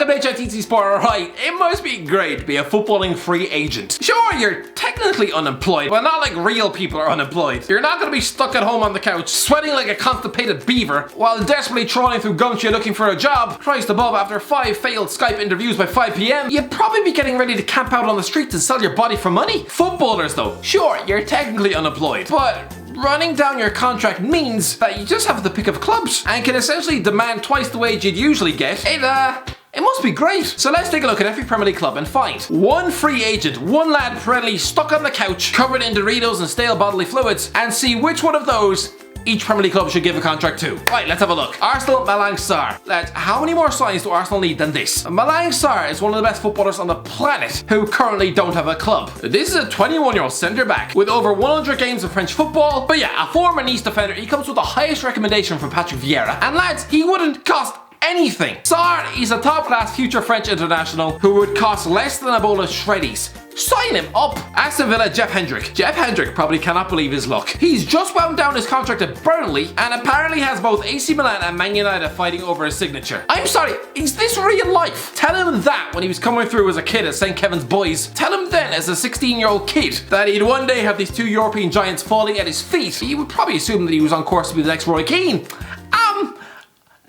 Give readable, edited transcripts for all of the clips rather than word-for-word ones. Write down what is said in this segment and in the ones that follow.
welcome to HITC Sport. Alright, it must be great to be a footballing free agent. Sure, you're technically unemployed, but not like real people are unemployed. You're not going to be stuck at home on the couch, sweating like a constipated beaver, while desperately trawling through Gotze looking for a job. Christ above, after 5 failed Skype interviews by 5 PM, you'd probably be getting ready to camp out on the streets and sell your body for money. Footballers though, sure, you're technically unemployed, but running down your contract means that you just have the pick of clubs and can essentially demand twice the wage you'd usually get. It must be great. So let's take a look at every Premier League club and find one free agent, one lad perennially stuck on the couch, covered in Doritos and stale bodily fluids, and see which one of those each Premier League club should give a contract to. Right, let's have a look. Arsenal, Malang Sarr. Lads, how many more signs do Arsenal need than this? Malang Sarr is one of the best footballers on the planet who currently don't have a club. This is a 21-year-old centre-back with over 100 games of French football. But yeah, a former Nice defender, he comes with the highest recommendation from Patrick Vieira. And lads, he wouldn't cost anything. Sarr is a top-class future French international who would cost less than a bowl of shreddies. Sign him up! Aston Villa, Jeff Hendrick. Jeff Hendrick probably cannot believe his luck. He's just wound down his contract at Burnley and apparently has both AC Milan and Man United fighting over his signature. I'm sorry, is this real life? Tell him that when he was coming through as a kid at St. Kevin's Boys. Tell him then as a 16-year-old kid that he'd one day have these 2 European giants falling at his feet. He would probably assume that he was on course to be the next Roy Keane.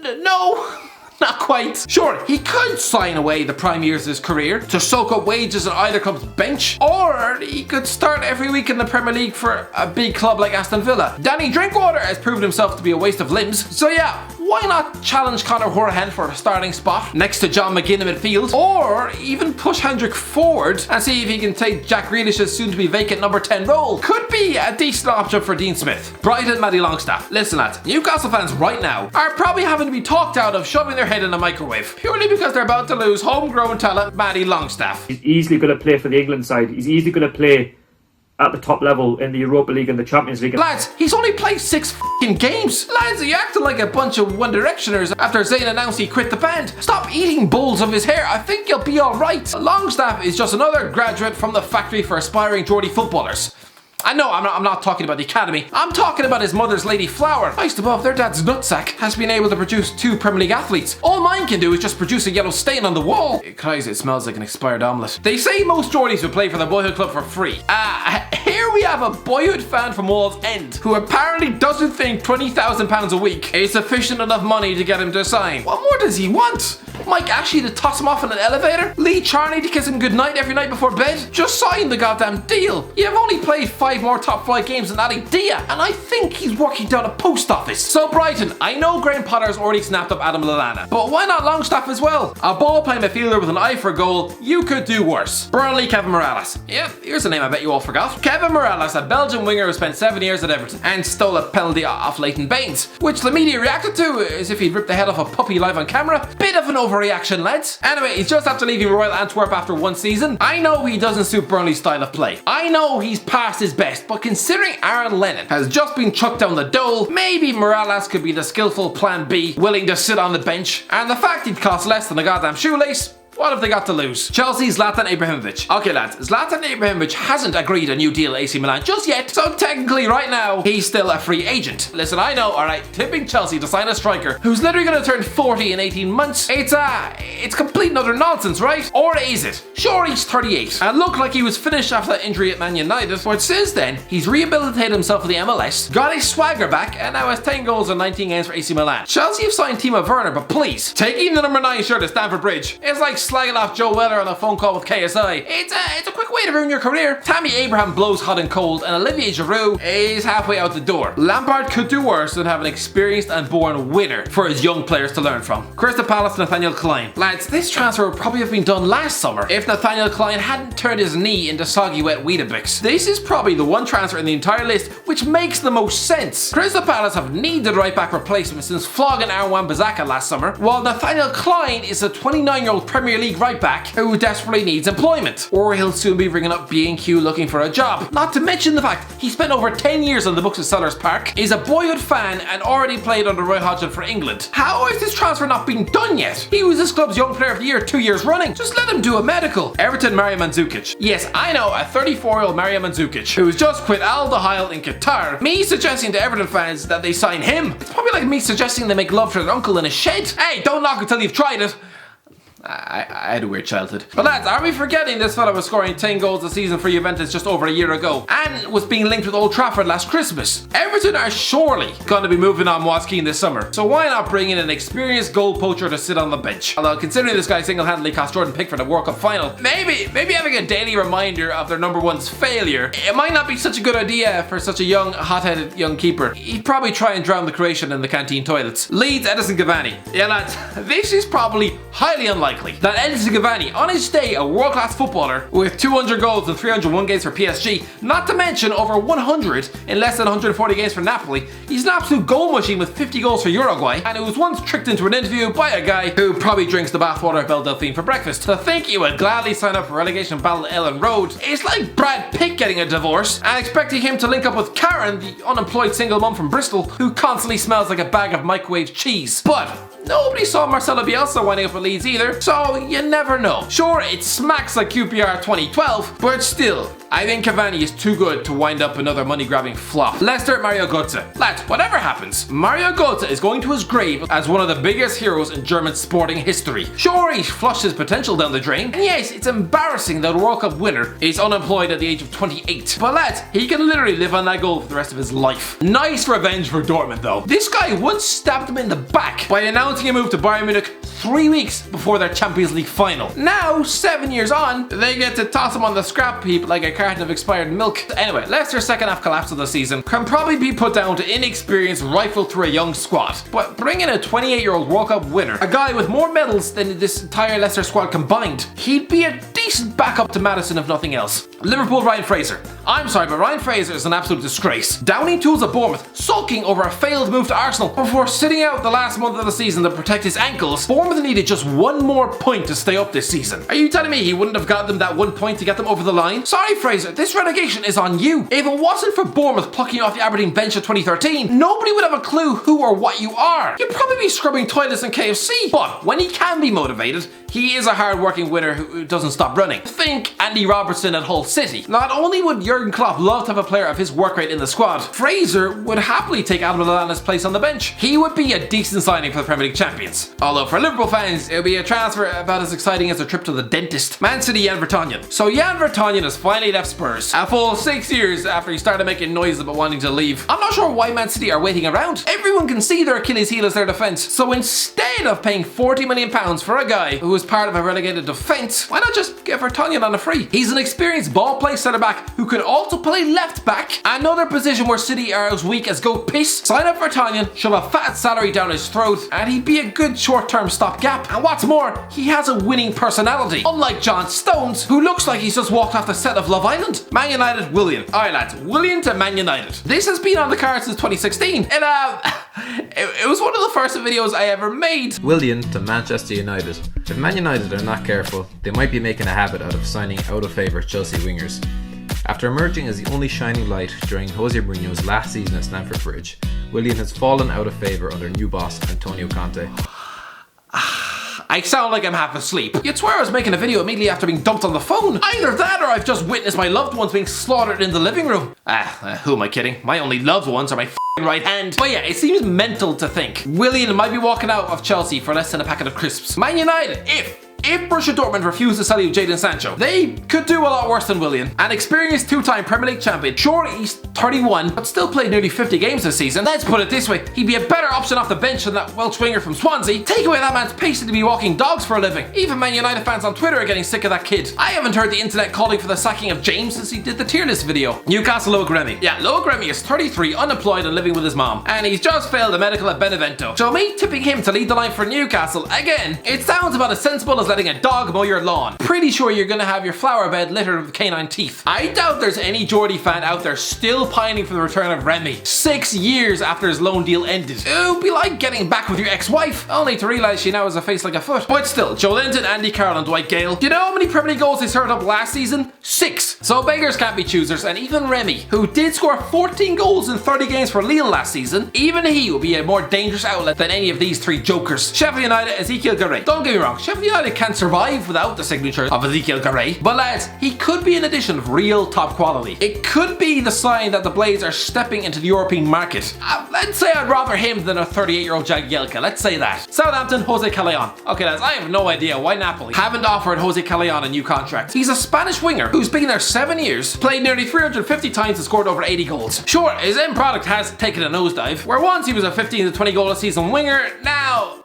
No. Not quite. Sure, he could sign away the prime years of his career to soak up wages on either club's bench, or he could start every week in the Premier League for a big club like Aston Villa. Danny Drinkwater has proven himself to be a waste of limbs, so yeah, why not challenge Conor Hourihane for a starting spot next to John McGinn in midfield, or even push Hendrick forward and see if he can take Jack Grealish's soon-to-be vacant number 10 role. Could be a decent option for Dean Smith. Brighton, Matty Longstaff. Listen lads, Newcastle fans right now are probably having to be talked out of shoving their head in a microwave, purely because they're about to lose homegrown talent Matty Longstaff. He's easily going to play for the England side. He's easily going to play at the top level in the Europa League and the Champions League. Lads, he's only played 6 f***ing games. Lads, you acting like a bunch of One Directioners after Zayn announced he quit the band. Stop eating bowls of his hair. I think you'll be alright. Longstaff is just another graduate from the factory for aspiring Geordie footballers. I know, I'm not talking about the academy. I'm talking about his mother's Lady Flower. Christ above, their dad's nutsack has been able to produce 2 Premier League athletes. All mine can do is just produce a yellow stain on the wall. Christ, it smells like an expired omelette. They say most Geordies would play for the boyhood club for free. Here we have a boyhood fan from Wall's End who apparently doesn't think £20,000 a week is sufficient enough money to get him to sign. What more does he want? Mike Ashley to toss him off in an elevator? Lee Charney to kiss him goodnight every night before bed? Just sign the goddamn deal. You've only played 5 more top flight games than Ali Dia, and I think he's working down a post office. So Brighton, I know Graham Potter's already snapped up Adam Lallana, but why not Longstaff as well? A ball-playing midfielder with an eye for goal, you could do worse. Burnley, Kevin Morales. Yeah, here's a name I bet you all forgot. Kevin Morales, a Belgian winger who spent 7 years at Everton and stole a penalty off Leighton Baines, which the media reacted to as if he'd ripped the head off a puppy live on camera. Bit of an overreaction, lads. Anyway, he's just after leaving Royal Antwerp after 1 season. I know he doesn't suit Burnley's style of play. I know he's past his best, but considering Aaron Lennon has just been chucked down the dole, maybe Morales could be the skillful plan B, willing to sit on the bench. And the fact he'd cost less than a goddamn shoelace, what have they got to lose? Chelsea, Zlatan Ibrahimovic. Okay lads, Zlatan Ibrahimovic hasn't agreed a new deal at AC Milan just yet, so technically right now, he's still a free agent. Listen, I know, alright, tipping Chelsea to sign a striker who's literally gonna turn 40 in 18 months, it's complete and utter nonsense, right? Or is it? Sure, he's 38, and looked like he was finished after that injury at Man United, but since then, he's rehabilitated himself for the MLS, got his swagger back, and now has 10 goals in 19 games for AC Milan. Chelsea have signed Timo Werner, but please, taking the number 9 shirt at Stamford Bridge is like slagging off Joe Weller on a phone call with KSI. It's a quick way to ruin your career. Tammy Abraham blows hot and cold, and Olivier Giroud is halfway out the door. Lampard could do worse than have an experienced and born winner for his young players to learn from. Crystal Palace, Nathaniel Clyne. Lads, this transfer would probably have been done last summer if Nathaniel Clyne hadn't turned his knee into soggy wet Weetabix. This is probably the one transfer in the entire list which makes the most sense. Crystal Palace have needed right back replacement since flogging Aaron Wan-Bissaka last summer, while Nathaniel Clyne is a 29-year-old Premier League right back who desperately needs employment, or he'll soon be ringing up B&Q looking for a job. Not to mention the fact he spent over 10 years on the books of Sellers Park, is a boyhood fan and already played under Roy Hodgson for England. How is this transfer not being done yet? He was this club's Young Player of the Year 2 years running. Just let him do a medical. Everton, Mario Mandzukic. Yes, I know, a 34-year-old Mario Mandzukic who's just quit Al Dahil in Qatar. Me suggesting to Everton fans that they sign him, it's probably like me suggesting they make love to their uncle in a shed. Hey, don't knock until you've tried it. I had a weird childhood. But lads, are we forgetting this fella was scoring 10 goals a season for Juventus just over a year ago and was being linked with Old Trafford last Christmas? Everton are surely going to be moving on Moise this summer, so why not bring in an experienced goal poacher to sit on the bench? Although considering this guy single-handedly cost Jordan Pickford a World Cup final, maybe having a daily reminder of their number one's failure, it might not be such a good idea for such a young, hot-headed young keeper. He'd probably try and drown the Croatian in the canteen toilets. Leeds, Edinson Cavani. Yeah lads, this is probably highly unlikely that Edinson Cavani, on his day a world-class footballer with 200 goals and 301 games for PSG, not to mention over 100 in less than 140 games for Napoli, he's an absolute goal machine with 50 goals for Uruguay, and who was once tricked into an interview by a guy who probably drinks the bathwater of Belle Delphine for breakfast. To think he would gladly sign up for relegation battle at Ellen Road, it's like Brad Pitt getting a divorce and expecting him to link up with Karen, the unemployed single mum from Bristol, who constantly smells like a bag of microwave cheese. But nobody saw Marcelo Bielsa winding up with Leeds either, so you never know. Sure, it smacks like QPR 2012, but still, I think Cavani is too good to wind up another money-grabbing flop. Leicester, Mario Gotze. Lads, whatever happens, Mario Gotze is going to his grave as one of the biggest heroes in German sporting history. Sure, he's flushed his potential down the drain, and yes, it's embarrassing that a World Cup winner is unemployed at the age of 28. But lads, he can literally live on that goal for the rest of his life. Nice revenge for Dortmund though. This guy once stabbed him in the back by announcing a move to Bayern Munich 3 weeks before their Champions League final. Now, 7 years on, they get to toss him on the scrap heap like a carton of expired milk. Anyway, Leicester's second half collapse of the season can probably be put down to inexperience rifled through a young squad. But bring in a 28-year-old World Cup winner, a guy with more medals than this entire Leicester squad combined, he'd be a decent backup to Maddison if nothing else. Liverpool, Ryan Fraser. I'm sorry, but Ryan Fraser is an absolute disgrace. Downing tools at Bournemouth, sulking over a failed move to Arsenal before sitting out the last month of the season to protect his ankles. Bournemouth needed just one more point to stay up this season. Are you telling me he wouldn't have got them that 1 point to get them over the line? Sorry Fraser, this relegation is on you. If it wasn't for Bournemouth plucking you off the Aberdeen bench of 2013, nobody would have a clue who or what you are. You'd probably be scrubbing toilets in KFC. But when he can be motivated, he is a hard-working winner who doesn't stop running. Think Andy Robertson at Hull City. Not only would Jurgen Klopp love to have a player of his work rate in the squad, Fraser would happily take Adam Lallana's place on the bench. He would be a decent signing for the Premier League champions. Although for Liverpool fans, it would be a transfer about as exciting as a trip to the dentist. Man City, Jan Vertonghen. So Jan Vertonghen has finally left Spurs, a full 6 years after he started making noises about wanting to leave. I'm not sure why Man City are waiting around. Everyone can see their Achilles heel as their defence. So instead of paying £40 million for a guy who was part of a relegated defence, why not just get Vertonghen on a free? He's an experienced ball-play centre-back who could also play left-back, another position where City are as weak as goat piss. Sign up Vertonghen, shove a fat salary down his throat, and he'd be a good short-term stopgap. And what's more, he has a winning personality, unlike John Stones, who looks like he's just walked off the set of Love Island. Man United, Willian. Alright lads, Willian to Man United. This has been on the card since 2016. It was one of the first videos I ever made. Willian to Manchester United. If Man United are not careful, they might be making a habit out of signing out-of-favour Chelsea wingers. After emerging as the only shining light during Jose Mourinho's last season at Stamford Bridge, Willian has fallen out of favour under new boss Antonio Conte. I sound like I'm half asleep. You'd swear I was making a video immediately after being dumped on the phone. Either that or I've just witnessed my loved ones being slaughtered in the living room. Who am I kidding? My only loved ones are my right hand. But yeah, it seems mental to think Willian might be walking out of Chelsea for less than a packet of crisps. Man United, if Borussia Dortmund refused to sell you Jadon Sancho, they could do a lot worse than Willian. An experienced two-time Premier League champion. Sure, he's 31, but still played nearly 50 games this season. Let's put it this way, he'd be a better option off the bench than that Welsh winger from Swansea. Take away that man's pace to be walking dogs for a living. Even Man United fans on Twitter are getting sick of that kid. I haven't heard the internet calling for the sacking of James since he did the tier list video. Newcastle, Loic Remy. Yeah, Loic Remy is 33, unemployed and living with his mom. And he's just failed a medical at Benevento. So me tipping him to lead the line for Newcastle, again, it sounds about as sensible as letting a dog mow your lawn. Pretty sure you're gonna have your flower bed littered with canine teeth. I doubt there's any Geordie fan out there still pining for the return of Remy 6 years after his loan deal ended. It would be like getting back with your ex-wife, only to realise she now has a face like a foot. But still, Joe Linton, Andy Carroll and Dwight Gale. Do you know how many Premier League goals they served up last season? 6. So beggars can't be choosers, and even Remy, who did score 14 goals in 30 games for Lille last season, even he will be a more dangerous outlet than any of these three jokers. Sheffield United, Ezekiel Garay. Don't get me wrong, Sheffield United can't survive without the signature of Ezekiel Garay. But lads, he could be an addition of real top quality. It could be the sign that the Blades are stepping into the European market. Let's say I'd rather him than a 38-year-old Jagielka, let's say that. Southampton, Jose Callejon. Okay lads, I have no idea why Napoli haven't offered Jose Callejon a new contract. He's a Spanish winger who's been there 7 years, played nearly 350 times and scored over 80 goals. Sure, his end product has taken a nosedive, where once he was a 15 to 20 goal a season winger, now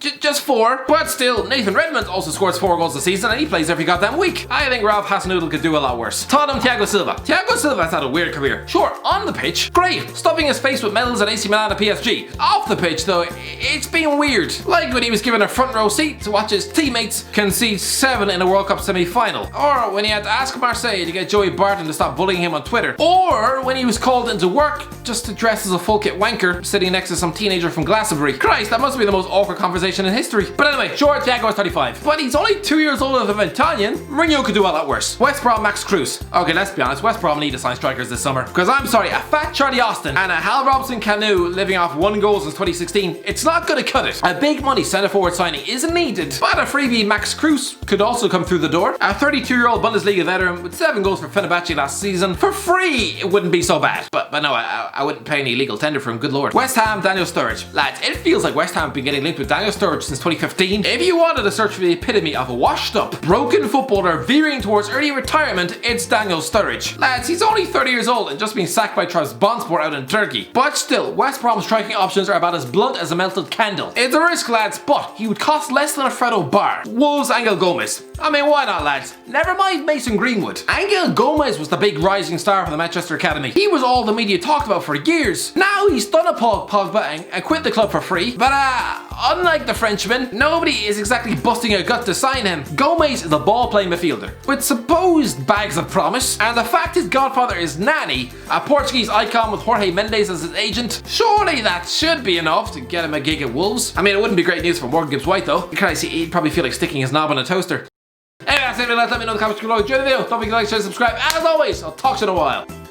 just 4, but still, Nathan Redmond also scores 4 goals a season and he plays every goddamn week. I think Ralph Hasenhüttl could do a lot worse. Tottenham, Thiago Silva. Thiago Silva has had a weird career. Sure, on the pitch, great, stuffing his face with medals at AC Milan and PSG. Off the pitch though, it's been weird. Like when he was given a front row seat to watch his teammates concede 7 in a World Cup semi-final. Or when he had to ask Marseille to get Joey Barton to stop bullying him on Twitter. Or when he was called into work just to dress as a full kit wanker sitting next to some teenager from Glastonbury. Christ, that must be the most awkward conversation in history. But anyway, sure, Thiago is 35, but he's only 2 years older than Italian. Mourinho could do a lot worse. West Brom, Max Cruz. Okay, let's be honest, West Brom need to sign strikers this summer. Because I'm sorry, a fat Charlie Austin and a Hal Robson Canu living off 1 goal since 2016, it's not gonna cut it. A big money centre forward signing isn't needed, but a freebie Max Cruz could also come through the door. A 32-year-old Bundesliga veteran with 7 goals for Fenerbahce last season, for free, it wouldn't be so bad. But no, I wouldn't pay any legal tender for him, good lord. West Ham, Daniel Sturridge. Lads, it feels like West Ham have been getting linked with Daniel Sturridge since 2015. If you wanted to search for the epitome of a washed up, broken footballer veering towards early retirement, it's Daniel Sturridge. Lads, he's only 30 years old and just been sacked by Trabzonspor out in Turkey. But still, West Brom's striking options are about as blunt as a melted candle. It's a risk, lads, but he would cost less than a Fredo Bar. Wolves, Angel Gomes. I mean, why not, lads? Never mind Mason Greenwood. Angel Gomes was the big rising star for the Manchester Academy. He was all the media talked about for years. Now he's done a Paul Pogba and quit the club for free. But unlike the Frenchman, nobody is exactly busting a gut to sign him. Gomes is a ball-playing midfielder with supposed bags of promise, and the fact his godfather is Nani, a Portuguese icon with Jorge Mendes as his agent, surely that should be enough to get him a gig at Wolves. I mean, it wouldn't be great news for Morgan Gibbs-White though. Can I see he'd probably feel like sticking his knob on a toaster. Anyway, that's it. Let me know in the comments below. Enjoy the video. Don't forget to like, share, subscribe. As always, I'll talk to you in a while.